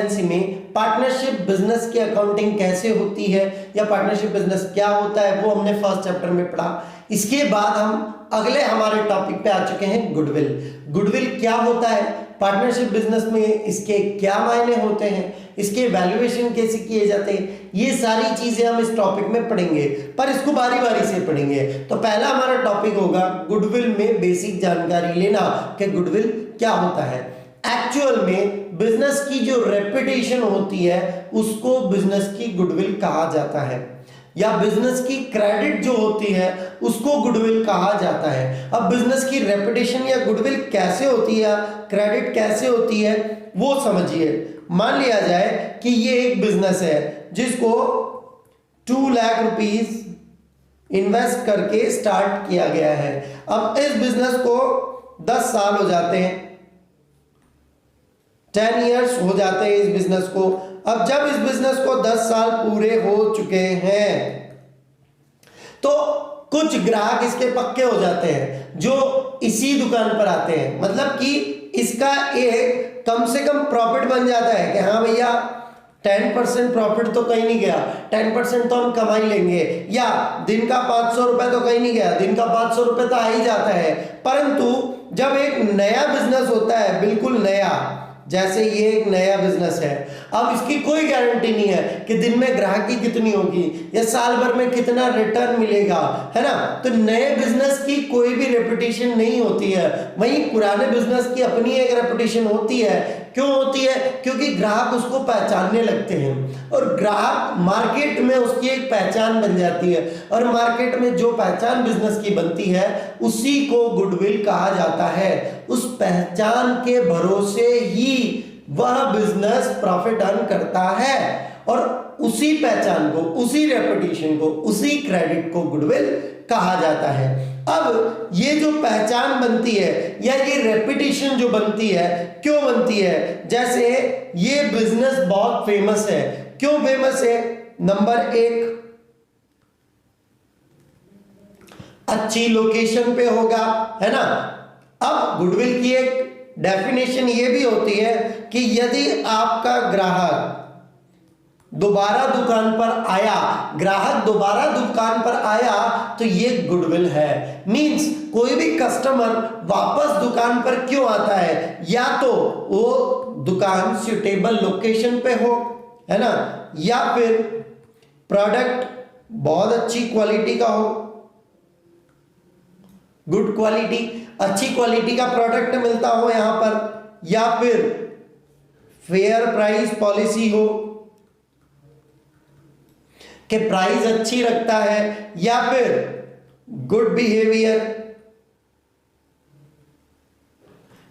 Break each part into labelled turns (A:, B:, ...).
A: Accountancy में partnership business की accounting कैसे होती है या पार्टनरशिप बिजनेस क्या होता है वो हमने फर्स्ट चैप्टर में पढ़ा। इसके बाद हम अगले हमारे टॉपिक पे आ चुके हैं गुडविल। गुडविल क्या होता है, पार्टनरशिप बिजनेस में इसके क्या मायने होते हैं, इसके वैल्यूएशन कैसे किए जाते हैं, ये सारी चीजें हम इस टॉपिक में पढ़ेंगे, पर इसको बारी बारी से पढ़ेंगे। तो पहला हमारा टॉपिक होगा गुडविल में बेसिक जानकारी लेना कि गुडविल क्या होता है। एक्चुअल में बिजनेस की जो रेपुटेशन होती है उसको बिजनेस की गुडविल कहा जाता है, या बिजनेस की क्रेडिट जो होती है उसको गुडविल कहा जाता है। अब बिजनेस की रेपुटेशन या गुडविल कैसे होती है, क्रेडिट कैसे होती है वो समझिए। मान लिया जाए कि ये एक बिजनेस है जिसको 2 लाख रुपीस इन्वेस्ट करके स्टार्ट किया गया है। अब इस बिजनेस को 10 साल हो जाते हैं, 10 इयर्स हो जाते हैं इस बिजनेस को। अब जब इस बिजनेस को 10 साल पूरे हो चुके हैं तो कुछ ग्राहक इसके पक्के हो जाते हैं जो इसी दुकान पर आते हैं, मतलब कि इसका एक कम से कम प्रॉफिट बन जाता है कि हाँ भैया 10% प्रॉफिट तो कहीं नहीं गया, 10% तो हम कमाई लेंगे, या दिन का 500 रुपए तो कहीं नहीं गया, दिन का 500 रुपए तो आ ही जाता है। परंतु जब एक नया बिजनेस होता है, बिल्कुल नया, जैसे ये एक नया बिजनेस है, अब इसकी कोई गारंटी नहीं है कि दिन में ग्राहकी कितनी होगी या साल भर में कितना रिटर्न मिलेगा, है ना। तो नए बिजनेस की कोई भी रेपुटेशन नहीं होती है, वहीं पुराने बिजनेस की अपनी एक रेपुटेशन होती है। क्यों होती है? क्योंकि ग्राहक उसको पहचानने लगते हैं और ग्राहक मार्केट में उसकी एक पहचान बन जाती है, और मार्केट में जो पहचान बिजनेस की बनती है उसी को गुडविल कहा जाता है। उस पहचान के भरोसे ही वह बिजनेस प्रॉफिट अर्न करता है, और उसी पहचान को, उसी रेपुटेशन को, उसी क्रेडिट को गुडविल कहा जाता है। अब ये जो पहचान बनती है या ये रेपुटेशन जो बनती है, क्यों बनती है? जैसे ये बिजनेस बहुत फेमस है, क्यों फेमस है? नंबर 1, अच्छी लोकेशन पे होगा, है ना। अब गुडविल की एक डेफिनेशन ये भी होती है कि यदि आपका ग्राहक दोबारा दुकान पर आया, ग्राहक दोबारा दुकान पर आया तो ये गुडविल है। मींस कोई भी कस्टमर वापस दुकान पर क्यों आता है? या तो वो दुकान सुटेबल लोकेशन पे हो, है ना, या फिर प्रोडक्ट बहुत अच्छी क्वालिटी का हो, गुड क्वालिटी, अच्छी क्वालिटी का प्रोडक्ट मिलता हो यहां पर, या फिर फेयर प्राइस पॉलिसी हो कि प्राइस अच्छी रखता है, या फिर गुड बिहेवियर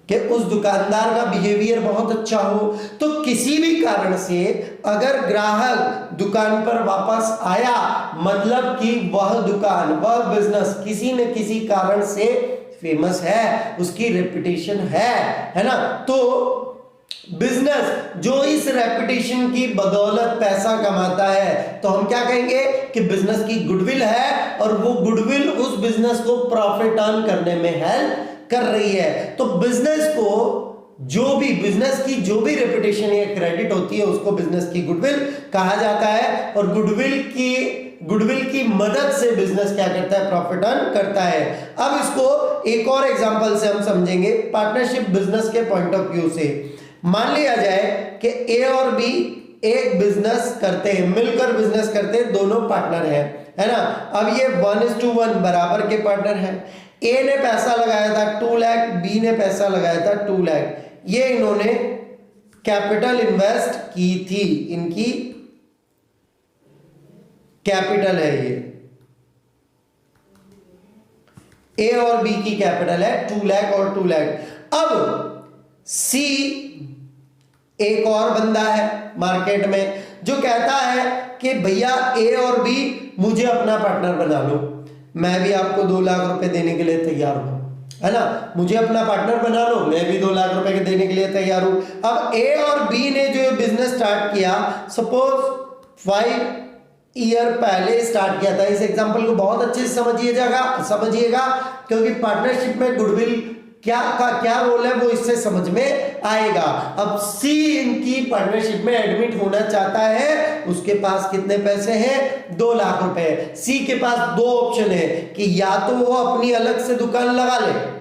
A: कि उस दुकानदार का बिहेवियर बहुत अच्छा हो। तो किसी भी कारण से अगर ग्राहक दुकान पर वापस आया, मतलब कि वह दुकान, वह बिजनेस किसी न किसी कारण से फेमस है, उसकी रेपुटेशन है ना। तो बिजनेस जो इस रेपुटेशन की बदौलत पैसा कमाता है तो हम क्या कहेंगे कि बिजनेस की गुडविल है, और वो गुडविल उस बिजनेस को प्रॉफिट अर्न करने में हेल्प कर रही है। तो बिजनेस को बिजनेस की जो भी रेपुटेशन या क्रेडिट होती है उसको बिजनेस की गुडविल कहा जाता है, और गुडविल की मदद से बिजनेस क्या करता है? प्रॉफिट अर्न करता है। अब इसको एक और एग्जांपल से हम समझेंगे पार्टनरशिप बिजनेस के पॉइंट ऑफ व्यू से। मान लिया जाए कि ए और बी एक बिजनेस करते हैं, मिलकर बिजनेस करते हैं, दोनों पार्टनर हैं, है ना। अब ये 1:1 बराबर के पार्टनर हैं। ए ने पैसा लगाया था 2 लाख, बी ने पैसा लगाया था 2 लाख। ये इन्होंने कैपिटल इन्वेस्ट की थी, इनकी कैपिटल है ये, ए और बी की कैपिटल है 2 लाख और 2 लाख। अब सी एक और बंदा है मार्केट में जो कहता है कि भैया ए और बी मुझे अपना पार्टनर बना लो, मैं भी आपको 2 लाख रुपए देने के लिए तैयार हूं, है ना, मुझे अपना पार्टनर बना लो, मैं भी 2 लाख रुपए के देने के लिए तैयार हूं। अब ए और बी ने जो बिजनेस स्टार्ट किया, सपोज 5 ईयर पहले स्टार्ट किया था। इस एग्जांपल को बहुत अच्छे से समझिएगा क्योंकि पार्टनरशिप में गुडविल क्या रोल है वो इससे समझ में आएगा। अब सी इनकी पार्टनरशिप में एडमिट होना चाहता है, उसके पास कितने पैसे हैं, 2 लाख रुपए। सी के पास 2 ऑप्शन है कि या तो वो अपनी अलग से दुकान लगा ले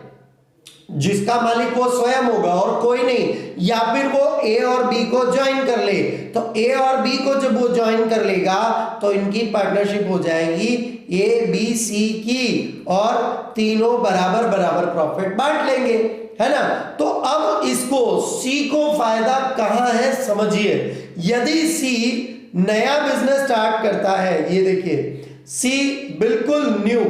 A: जिसका मालिक वो स्वयं होगा और कोई नहीं, या फिर वो ए और बी को ज्वाइन कर ले। तो ए और बी को जब वो ज्वाइन कर लेगा तो इनकी पार्टनरशिप हो जाएगी ए बी सी की, और तीनों बराबर बराबर प्रॉफिट बांट लेंगे, है ना। तो अब इसको सी को फायदा कहां है समझिए। यदि सी नया बिजनेस स्टार्ट करता है, ये देखिए सी बिल्कुल न्यू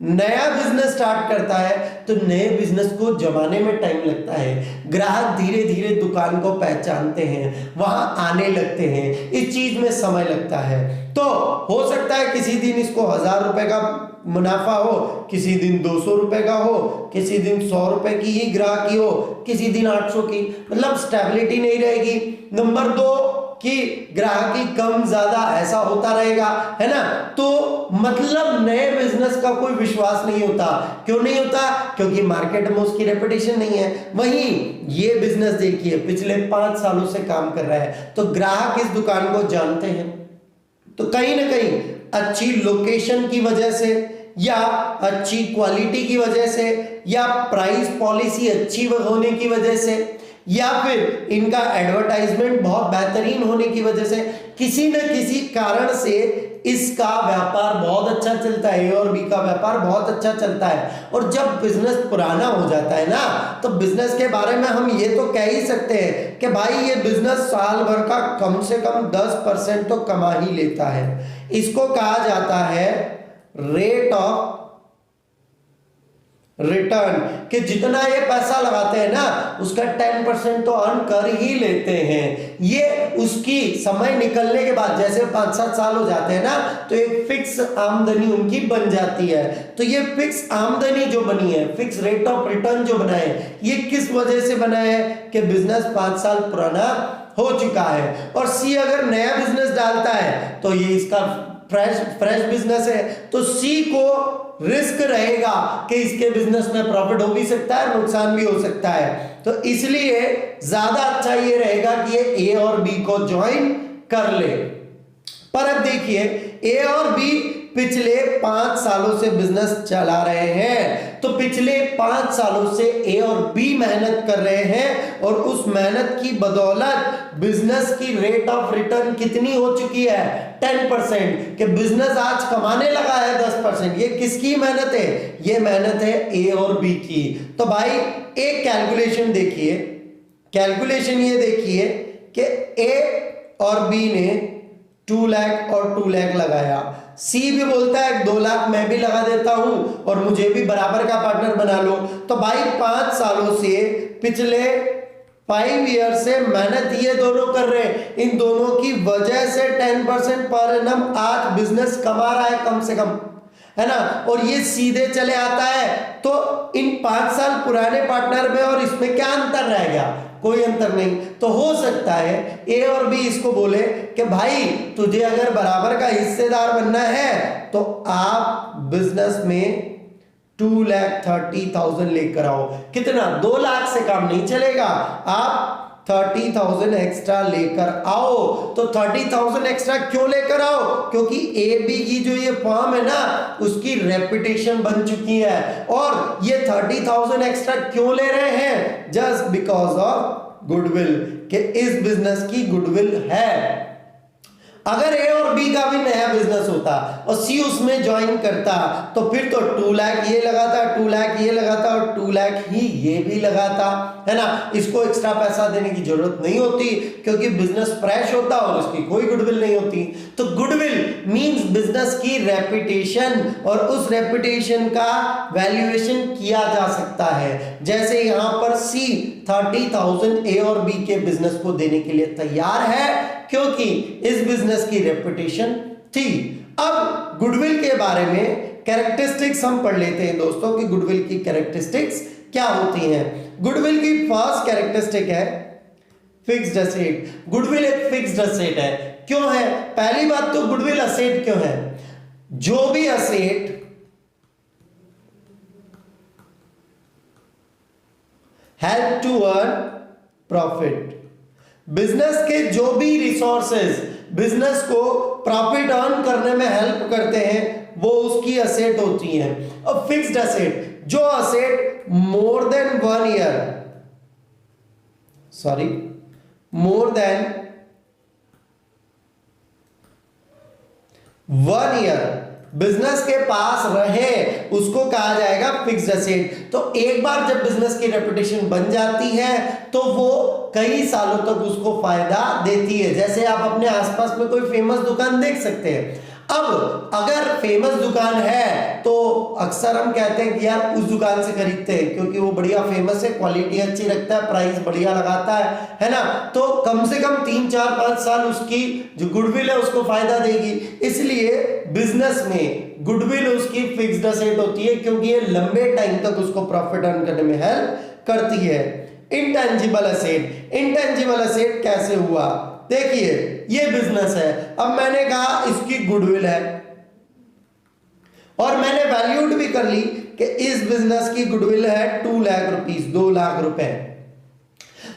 A: नया बिजनेस स्टार्ट करता है, तो नए बिजनेस को जमाने में टाइम लगता है। ग्राहक धीरे धीरे दुकान को पहचानते हैं, वहां आने लगते हैं, इस चीज में समय लगता है। तो हो सकता है किसी दिन इसको 1000 रुपए का मुनाफा हो, किसी दिन 200 रुपए का हो, किसी दिन 100 रुपए की ही ग्राहकी हो, किसी दिन 800 की, मतलब स्टेबिलिटी नहीं रहेगी। नंबर 2 कि ग्राहकी कम ज्यादा ऐसा होता रहेगा, है ना। तो मतलब नए बिजनेस का कोई विश्वास नहीं होता। क्यों नहीं होता? क्योंकि मार्केट में उसकी रेपुटेशन नहीं है। वहीं ये बिजनेस देखिए पिछले 5 सालों से काम कर रहा है, तो ग्राहक इस दुकान को जानते हैं। तो कहीं ना कहीं अच्छी लोकेशन की वजह से, या अच्छी क्वालिटी की वजह से, या प्राइस पॉलिसी अच्छी होने की वजह से, या फिर इनका एडवर्टाइजमेंट बहुत बेहतरीन होने की वजह से, किसी न किसी कारण से इसका व्यापार बहुत अच्छा चलता है, ए और बी का व्यापार बहुत अच्छा चलता है। और जब बिजनेस पुराना हो जाता है ना, तो बिजनेस के बारे में हम ये तो कह ही सकते हैं कि भाई ये बिजनेस साल भर का कम से कम 10% तो कमा ही लेता है। इसको कहा जाता है रेट ऑफ रिटर्न, कि जितना ये पैसा लगाते हैं ना उसका 10% तो अर्न कर ही लेते हैं। ये उसकी समय निकलने के बाद जैसे 5-7 साल हो जाते हैं ना, तो एक फिक्स आमदनी उनकी बन जाती है। तो ये फिक्स आमदनी जो बनी है, फिक्स रेट ऑफ रिटर्न जो बना है, ये किस वजह से बना है कि बिजनेस 5 साल पुराना हो चुका है। और सी अगर नया बिजनेस डालता है तो ये इसका फ्रेश बिजनेस है, तो सी को रिस्क रहेगा कि इसके बिजनेस में प्रॉफिट हो भी सकता है, नुकसान भी हो सकता है। तो इसलिए ज्यादा अच्छा ये रहेगा कि ये ए और बी को ज्वाइन कर ले। पर अब देखिए ए और बी पिछले 5 सालों से बिजनेस चला रहे हैं, तो पिछले 5 सालों से ए और बी मेहनत कर रहे हैं, और उस मेहनत की बदौलत बिजनेस की रेट ऑफ रिटर्न कितनी हो चुकी है, 10%। कि बिजनेस आज कमाने लगा है 10%। ये किसकी मेहनत है? ये मेहनत है ए और बी की। तो भाई एक कैलकुलेशन देखिए, कैलकुलेशन ये देखिए कि ए और बी ने 2 लाख और 2 लाख लगाया। सी भी बोलता है 2 लाख मैं भी लगा देता हूं और मुझे भी बराबर का पार्टनर बना लो। तो भाई 5 सालों से, पिछले 5 ईयर से मेहनत ये दोनों कर रहे हैं। इन दोनों की वजह से 10% पर एनम आज बिजनेस कमा रहा है कम से कम, है ना। और ये सीधे चले आता है, तो इन 5 साल पुराने पार्टनर में और इसमें क्या अंतर रह गया? कोई अंतर नहीं। तो हो सकता है ए और बी इसको बोले कि भाई तुझे अगर बराबर का हिस्सेदार बनना है तो आप बिजनेस में 2,30,000 लेकर आओ। कितना? 2 लाख से काम नहीं चलेगा, आप 30,000 एक्स्ट्रा लेकर आओ। तो 30,000 एक्स्ट्रा क्यों लेकर आओ? क्योंकि ए बी की जो ये फर्म है ना, उसकी रेपुटेशन बन चुकी है। और ये 30,000 एक्स्ट्रा क्यों ले रहे हैं? जस्ट बिकॉज ऑफ गुडविल, कि इस बिजनेस की गुडविल है। अगर ए और बी का भी नया बिजनेस होता और सी उसमें ज्वाइन करता, तो फिर तो 2 लाख ये लगाता, 2 लाख ये लगाता और 2 लाख ही ये भी लगाता, है ना। इसको एक्स्ट्रा पैसा देने की जरूरत नहीं होती, क्योंकि बिजनेस फ्रेश होता और उसकी कोई गुडविल नहीं होती। तो गुडविल मींस बिजनेस की रेपुटेशन, और उस रेपुटेशन का वैल्यूएशन किया जा सकता है। जैसे यहां पर सी 30,000 ए और बी के बिजनेस को देने के लिए तैयार है, क्योंकि इस बिजनेस की रेपुटेशन थी। अब गुडविल के बारे में कैरेक्टरिस्टिक्स हम पढ़ लेते हैं दोस्तों, कि गुडविल की कैरेक्टरिस्टिक्स क्या होती हैं। गुडविल की फर्स्ट कैरेक्टरिस्टिक है फिक्स्ड एसेट। गुडविल एक फिक्स्ड एसेट है। क्यों है? पहली बात तो गुडविल एसेट क्यों है? जो भी asset help to earn profit. Business के जो भी रिसोर्सेज बिजनेस को प्रॉफिट अर्न करने में हेल्प करते हैं वो उसकी असेट होती है। अब फिक्स्ड असेट, जो asset more than 1 year business के पास रहे उसको कहा जाएगा फिक्स्ड असेट। तो एक बार जब बिजनेस की रेपुटेशन बन जाती है तो वो कई सालों तक उसको फायदा देती है। जैसे आप अपने आसपास में कोई फेमस दुकान देख सकते हैं। अब अगर फेमस दुकान है तो अक्सर हम कहते हैं कि यार उस दुकान से खरीदते हैं क्योंकि वो बढ़िया फेमस है, क्वालिटी अच्छी रखता है, प्राइस बढ़िया लगाता है ना। तो कम से कम 3 4 5 साल उसकी जो गुडविल है उसको फायदा देगी। इसलिए बिजनेस में गुडविल उसकी फिक्स्ड असेट होती है क्योंकि ये लंबे टाइम तक उसको प्रॉफिट अर्न करने में हेल्प करती है। इंटेंजिबल असेट, इंटेंजिबल असेट कैसे हुआ? देखिए ये बिजनेस है, अब मैंने कहा इसकी गुडविल है और मैंने वैल्यूड भी कर ली कि इस बिजनेस की गुडविल है 2 लाख रुपीस, 2 लाख रुपए।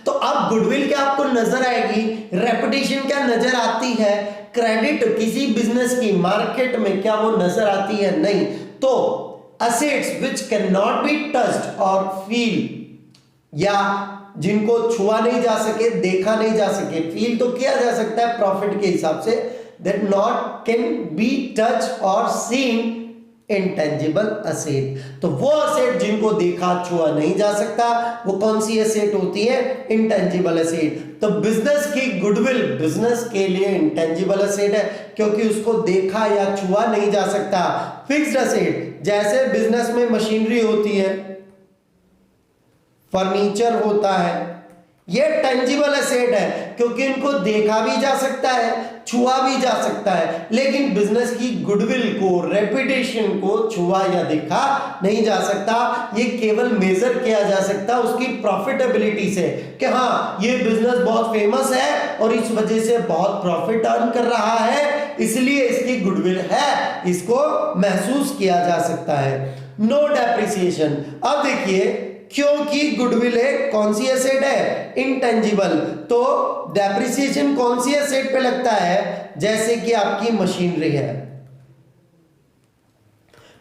A: तो अब गुडविल क्या आपको नजर आएगी, रेपुटेशन क्या नजर आती है, क्रेडिट किसी बिजनेस की मार्केट में क्या वो नजर आती है? नहीं। तो assets which can not be touched और फील, या जिनको छुआ नहीं जा सके, देखा नहीं जा सके, फील तो किया जा सकता है प्रॉफिट के हिसाब से, that not can be touch और सीन इंटेंजिबल असेट। तो वो असेट जिनको देखा छुआ नहीं जा सकता वो कौन सी असेट होती है? Intangible asset. तो बिजनेस की गुडविल बिजनेस के लिए इंटेंजिबल असेट है क्योंकि उसको देखा या छुआ नहीं जा सकता। फिक्स्ड असेट, जैसे बिजनेस में मशीनरी होती है, फर्नीचर होता है, ये टेंजिबल असेट है क्योंकि इनको देखा भी जा सकता है, छुआ भी जा सकता है। लेकिन बिजनेस की गुडविल को, रेपुटेशन को छुआ या देखा नहीं जा सकता। ये केवल मेजर किया जा सकता उसकी प्रॉफिटेबिलिटी से कि हाँ ये बिजनेस बहुत फेमस है और इस वजह से बहुत प्रॉफिट अर्न कर रहा है, इसलिए इसकी गुडविल है, इसको महसूस किया जा सकता है। नो डेप्रिसिएशन, अब देखिए क्योंकि गुडविल है कौन सी एसेट है? इंटेंजिबल। तो डेप्रिसिएशन कौन सी एसेट पे लगता है? जैसे कि आपकी मशीनरी है,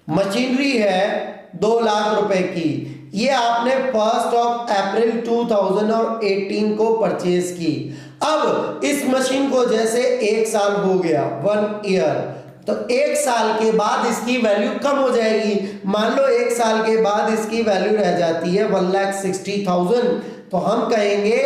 A: मशीनरी है 2 लाख रुपए की, ये आपने 1 अप्रैल 2018 को परचेज की। अब इस मशीन को जैसे 1 साल हो गया, 1 ईयर, तो 1 साल के बाद इसकी वैल्यू कम हो जाएगी। मान लो 1 साल के बाद इसकी वैल्यू रह जाती है 1,60,000, तो हम कहेंगे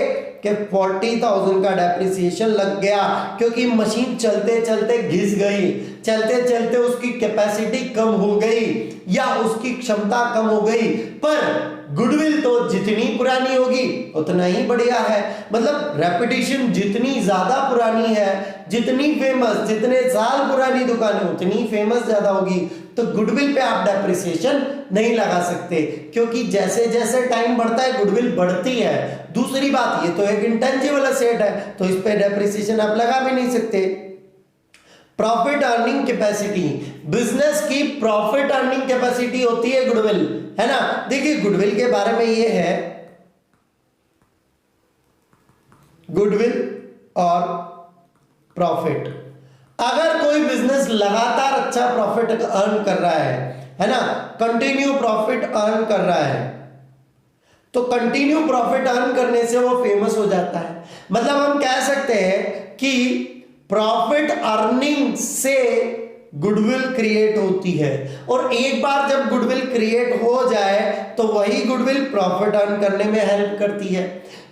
A: कि 40,000 का डेप्रिसिएशन लग गया क्योंकि मशीन चलते चलते घिस गई, चलते चलते उसकी कैपेसिटी कम हो गई या उसकी क्षमता कम हो गई। पर गुडविल तो जितनी पुरानी होगी उतना ही बढ़िया है। मतलब रेपुटेशन जितनी ज्यादा पुरानी है, जितनी फेमस, जितने साल पुरानी दुकान है उतनी फेमस ज्यादा होगी। तो गुडविल पे आप डेप्रिसिएशन नहीं लगा सकते क्योंकि जैसे जैसे टाइम बढ़ता है गुडविल बढ़ती है। दूसरी बात, ये तो एक इंटेंजिबल असेट है तो इस पे डेप्रिसिएशन आप लगा भी नहीं सकते। प्रॉफिट अर्निंग कैपेसिटी, बिजनेस की प्रॉफिट अर्निंग कैपेसिटी होती है गुडविल, है ना। देखिए गुडविल के बारे में ये है, गुडविल और प्रॉफिट। अगर कोई बिजनेस लगातार अच्छा प्रॉफिट अर्न कर रहा है ना, कंटिन्यू प्रॉफिट अर्न कर रहा है, तो कंटिन्यू प्रॉफिट अर्न करने से वो फेमस हो जाता है। मतलब हम कह सकते हैं कि प्रॉफिट अर्निंग से गुडविल क्रिएट होती है और एक बार जब गुडविल क्रिएट हो जाए तो वही गुडविल प्रॉफिट अर्न करने में हेल्प करती है।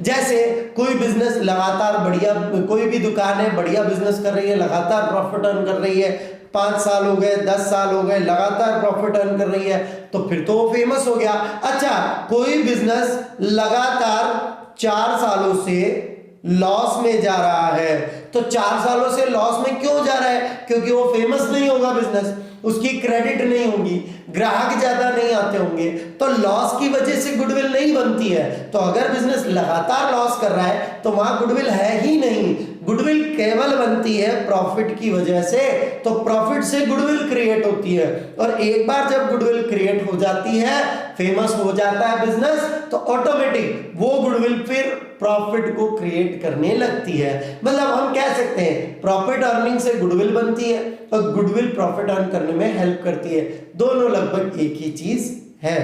A: जैसे कोई बिजनेस लगातार बढ़िया, कोई भी दुकान है बढ़िया बिजनेस कर रही है, लगातार प्रॉफिट अर्न कर रही है, 5 साल हो गए, 10 साल हो गए, लगातार प्रॉफिट अर्न कर रही है, तो फिर तो वो फेमस हो गया। अच्छा, कोई बिजनेस लगातार 4 सालों से लॉस में जा रहा है, तो 4 सालों से लॉस में क्यों जा रहा है? क्योंकि वो फेमस नहीं होगा बिजनेस, उसकी क्रेडिट नहीं होगी, ग्राहक ज्यादा नहीं आते होंगे, तो लॉस की वजह से गुडविल नहीं बनती है। तो अगर बिजनेस लगातार लॉस कर रहा है तो वहां गुडविल है ही नहीं। गुडविल केवल बनती है प्रॉफिट की वजह से, तो प्रॉफिट से गुडविल क्रिएट होती है और एक बार जब गुडविल क्रिएट हो जाती है फेमस हो जाता है बिजनेस, तो ऑटोमेटिक वो गुडविल फिर प्रॉफिट को क्रिएट करने लगती है। मतलब हम कह सकते हैं प्रॉफिट अर्निंग से गुडविल बनती है और गुडविल प्रॉफिट अर्न करने में हेल्प करती है। दोनों लगभग एक ही चीज है।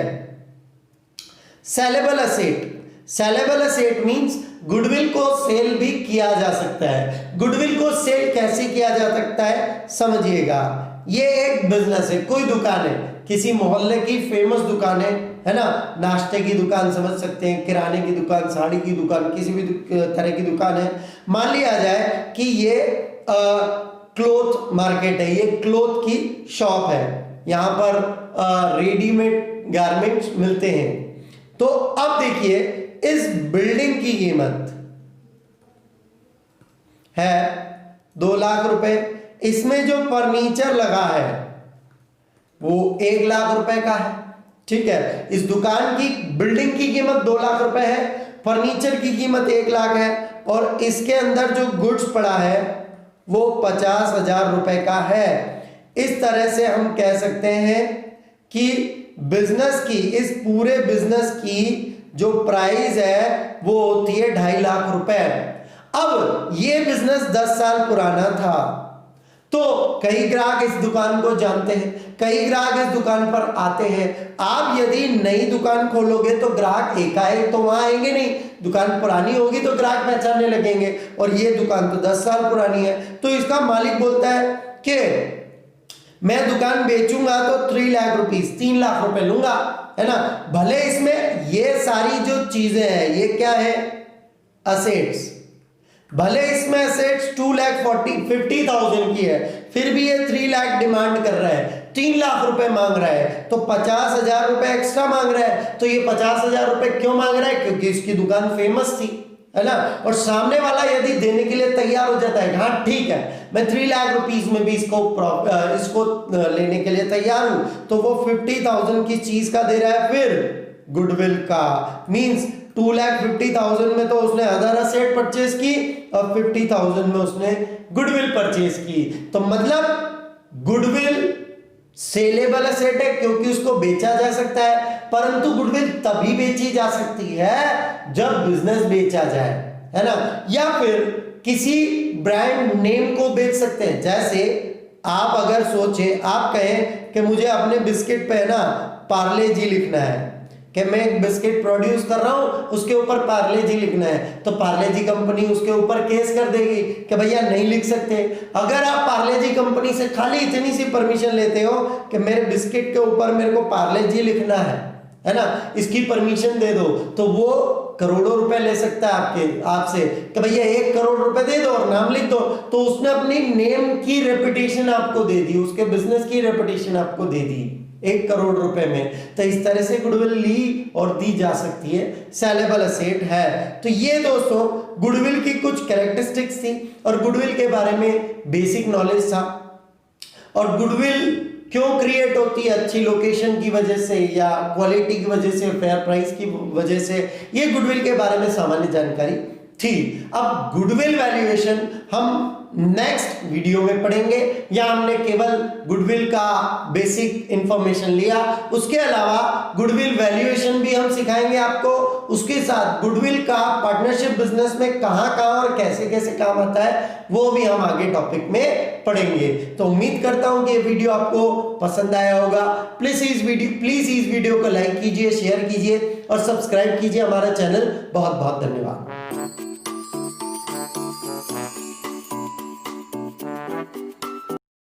A: Saleable asset, saleable asset means goodwill को सेल भी किया जा सकता है। गुडविल को सेल कैसे किया जा सकता है समझिएगा। ये एक बिजनेस है, कोई दुकान है, किसी मोहल्ले की फेमस दुकान है ना, नाश्ते की दुकान समझ सकते हैं, किराने की दुकान, साड़ी की दुकान, किसी भी तरह की दुकान है। मान लिया जाए कि ये क्लोथ मार्केट है, ये क्लोथ की शॉप है, यहाँ पर रेडीमेड गारमेंट्स मिलते हैं। तो अब देखिए इस बिल्डिंग की कीमत है 2 लाख रुपए, इसमें जो फर्नीचर लगा है वो 1 लाख रुपए का है, ठीक है। इस दुकान की बिल्डिंग की कीमत 2 लाख रुपए है, फर्नीचर की कीमत 1 लाख है और इसके अंदर जो गुड्स पड़ा है वो 50,000 रुपए का है। इस तरह से हम कह सकते हैं कि बिजनेस की, इस पूरे बिजनेस की जो प्राइस है वो होती है 2.5 लाख रुपए। अब ये बिजनेस 10 साल पुराना था, तो कई ग्राहक इस दुकान को जानते हैं, कई ग्राहक इस दुकान पर आते हैं। आप यदि नई दुकान खोलोगे तो ग्राहक एकाएक तो वहां आएंगे नहीं, दुकान पुरानी होगी तो ग्राहक पहचानने लगेंगे, और ये दुकान तो 10 साल पुरानी है। तो इसका मालिक बोलता है कि मैं दुकान बेचूंगा तो 3 लाख रुपीस, 3 लाख रुपए लूंगा, है ना। भले इसमें ये सारी जो चीजें हैं ये क्या है, असेट्स, भले इसमें असेट्स 2,50,000 की है, फिर भी ये 3 लाख डिमांड कर रहा है, 3 लाख रुपए मांग रहा है, तो 50,000 रुपए एक्स्ट्रा मांग रहा है। तो ये 50,000 रुपए क्यों मांग रहा है, क्योंकि इसकी दुकान फेमस थी, है ना। और सामने वाला यदि देने के लिए तैयार हो जाता है, हाँ ठीक है मैं 3 लाख रुपीस में भी इसको लेने के लिए तैयार हूं, तो वो 50,000 की चीज का दे रहा है, फिर गुडविल का। मींस 2,50,000 में तो उसने अदर असेट परचेज की और 50,000 में उसने गुडविल परचेज की। तो मतलब गुडविल सेलेबल एसेट है क्योंकि उसको बेचा जा सकता है, परंतु गुडविल तभी बेची जा सकती है जब बिजनेस बेचा जाए, है ना। या फिर किसी ब्रांड नेम को बेच सकते हैं। जैसे आप अगर सोचें, आप कहें कि मुझे अपने बिस्किट पे ना पार्ले जी लिखना है, कि मैं एक बिस्किट प्रोड्यूस कर रहा हूं उसके ऊपर पार्ले जी लिखना है, तो पार्ले जी कंपनी उसके ऊपर केस कर देगी कि भैया नहीं लिख सकते। अगर आप पार्ले जी कंपनी से खाली इतनी सी परमिशन लेते हो कि मेरे बिस्किट के ऊपर मेरे को पार्ले जी लिखना है ना, इसकी परमिशन दे दो, तो वो करोड़ों रुपए ले सकता है आपसे कि भैया 1 करोड़ रुपए दे दो और नाम लिख दो। तो उसने अपनी नेम की रेपुटेशन आपको दे दी, उसके बिजनेस की रेपुटेशन आपको दे दी 1 करोड़ रुपए में। तो इस तरह से गुडविल ली और दी जा सकती है, सेलेबल एसेट है। तो ये दोस्तों गुडविल की कुछ कैरेक्टरिस्टिक्स थी और गुडविल के बारे में बेसिक नॉलेज था। और गुडविल क्यों क्रिएट होती है, अच्छी लोकेशन की वजह से या क्वालिटी की वजह से, फेयर प्राइस की वजह से, ये गुडविल के बारे में सामान्य जानकारी थी। अब गुडविल वैल्यूएशन हम नेक्स्ट वीडियो में पढ़ेंगे। यहां हमने केवल गुडविल का बेसिक इंफॉर्मेशन लिया, उसके अलावा गुडविल वैल्यूएशन भी हम सिखाएंगे आपको। उसके साथ गुडविल का पार्टनरशिप बिजनेस में कहां और कैसे कैसे काम आता है वो भी हम आगे टॉपिक में पढ़ेंगे। तो उम्मीद करता हूं कि ये वीडियो आपको पसंद आया होगा। प्लीज इस वीडियो को लाइक कीजिए, शेयर कीजिए और सब्सक्राइब कीजिए हमारा चैनल। बहुत बहुत धन्यवाद।